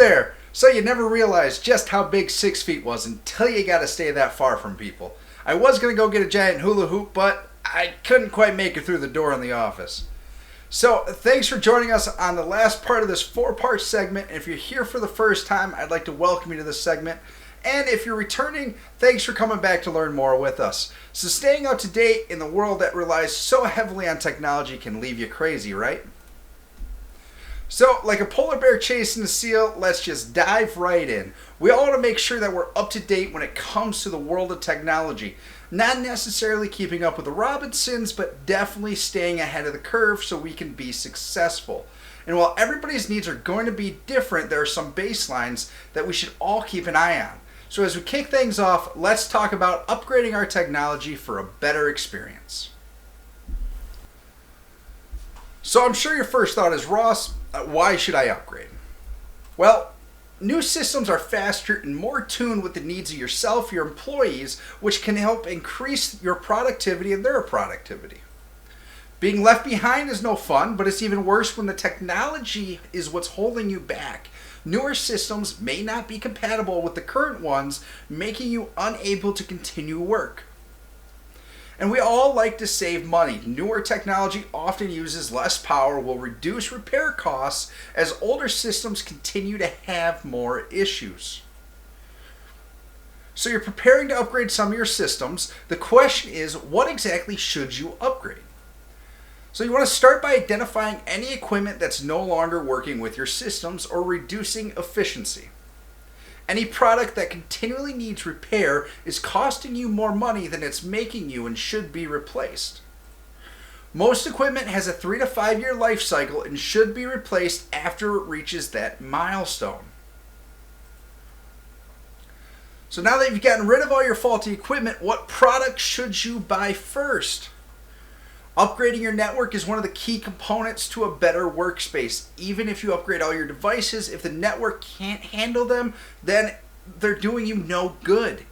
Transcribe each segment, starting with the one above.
there! So you never realized just how big 6 feet was until you got to stay that far from people. I was going to go get a giant hula hoop, but I couldn't quite make it through the door in the office. So thanks for joining us on the last part of this 4-part segment. And if you're here for the first time, I'd like to welcome you to this segment. And if you're returning, thanks for coming back to learn more with us. So staying up to date in the world that relies so heavily on technology can leave you crazy, right? So, like a polar bear chasing a seal, let's just dive right in. We all want to make sure that we're up to date when it comes to the world of technology. Not necessarily keeping up with the Robinsons, but definitely staying ahead of the curve so we can be successful. And while everybody's needs are going to be different, there are some baselines that we should all keep an eye on. So as we kick things off, let's talk about upgrading our technology for a better experience. So I'm sure your first thought is, Ross, why should I upgrade? Well, new systems are faster and more tuned with the needs of yourself, your employees, which can help increase your productivity and their productivity. Being left behind is no fun, but it's even worse when the technology is what's holding you back. Newer systems may not be compatible with the current ones, making you unable to continue work. And we all like to save money. Newer technology often uses less power, will reduce repair costs as older systems continue to have more issues. So you're preparing to upgrade some of your systems. The question is, what exactly should you upgrade? So you want to start by identifying any equipment that's no longer working with your systems or reducing efficiency. Any product that continually needs repair is costing you more money than it's making you and should be replaced. Most equipment has a 3 to 5 year life cycle and should be replaced after it reaches that milestone. So now that you've gotten rid of all your faulty equipment, what product should you buy first? Upgrading your network is one of the key components to a better workspace. Even if you upgrade all your devices, if the network can't handle them, then they're doing you no good.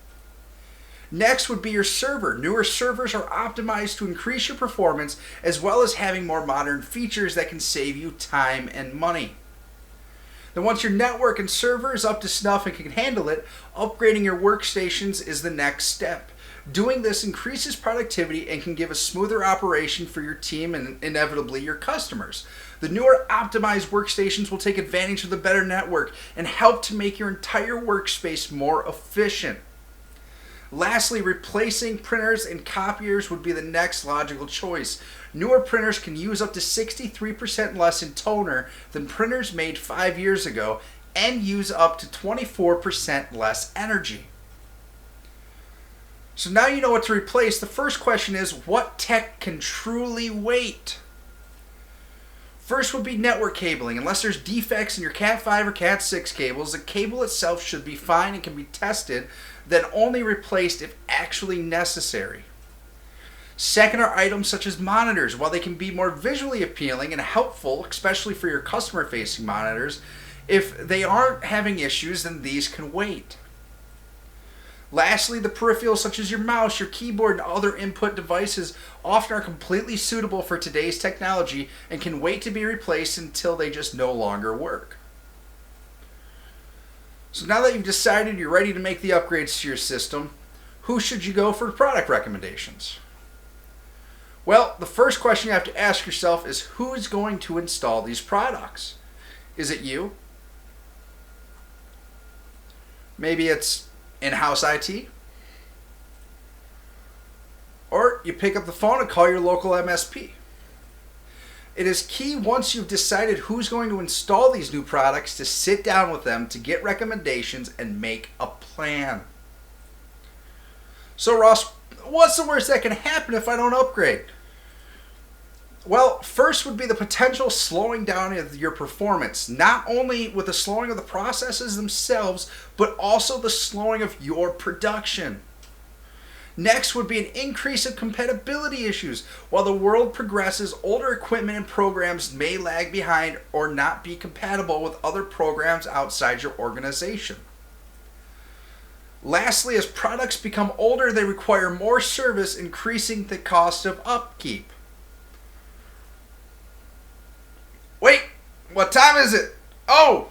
Next would be your server. Newer servers are optimized to increase your performance as well as having more modern features that can save you time and money. Then once your network and server is up to snuff and can handle it, upgrading your workstations is the next step. Doing this increases productivity and can give a smoother operation for your team and inevitably your customers. The newer optimized workstations will take advantage of the better network and help to make your entire workspace more efficient. Lastly, replacing printers and copiers would be the next logical choice. Newer printers can use up to 63% less in toner than printers made 5 years ago and use up to 24% less energy. So now you know what to replace. The first question is, what tech can truly wait? First would be network cabling. Unless there's defects in your Cat 5 or Cat 6 cables, the cable itself should be fine and can be tested, then only replaced if actually necessary. Second are items such as monitors. While they can be more visually appealing and helpful, especially for your customer-facing monitors, if they aren't having issues, then these can wait. Lastly, the peripherals such as your mouse, your keyboard, and other input devices often are completely suitable for today's technology and can wait to be replaced until they just no longer work. So now that you've decided you're ready to make the upgrades to your system, who should you go for product recommendations? Well, the first question you have to ask yourself is, who is going to install these products? Is it you? Maybe it's in-house IT? Or you pick up the phone and call your local MSP. It is key once you've decided who's going to install these new products to sit down with them to get recommendations and make a plan. So Ross, what's the worst that can happen if I don't upgrade? Well, first would be the potential slowing down of your performance, not only with the slowing of the processes themselves, but also the slowing of your production. Next would be an increase of compatibility issues. While the world progresses, older equipment and programs may lag behind or not be compatible with other programs outside your organization. Lastly, as products become older, they require more service, increasing the cost of upkeep. Wait, what time is it? Oh,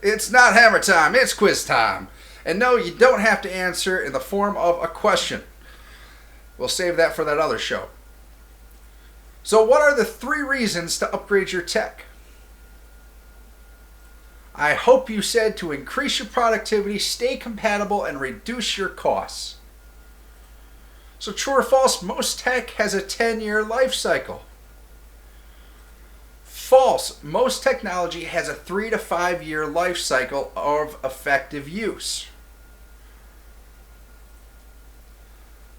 It's not hammer time, it's quiz time. And no, you don't have to answer in the form of a question. We'll save that for that other show. So, what are the 3 reasons to upgrade your tech? I hope you said to increase your productivity, stay compatible, and reduce your costs. So, true or false, most tech has a 10-year life cycle. False, most technology has a 3 to 5 year life cycle of effective use.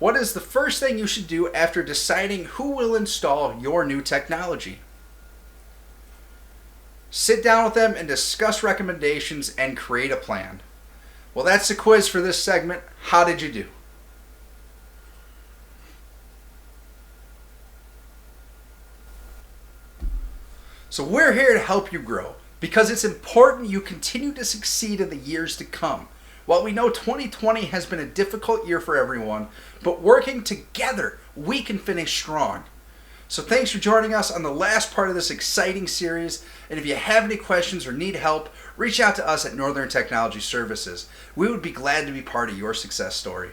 What is the first thing you should do after deciding who will install your new technology? Sit down with them and discuss recommendations and create a plan. Well, that's the quiz for this segment. How did you do? So we're here to help you grow because it's important you continue to succeed in the years to come. While we know 2020 has been a difficult year for everyone, but working together, we can finish strong. So thanks for joining us on the last part of this exciting series. And if you have any questions or need help, reach out to us at Northern Technology Services. We would be glad to be part of your success story.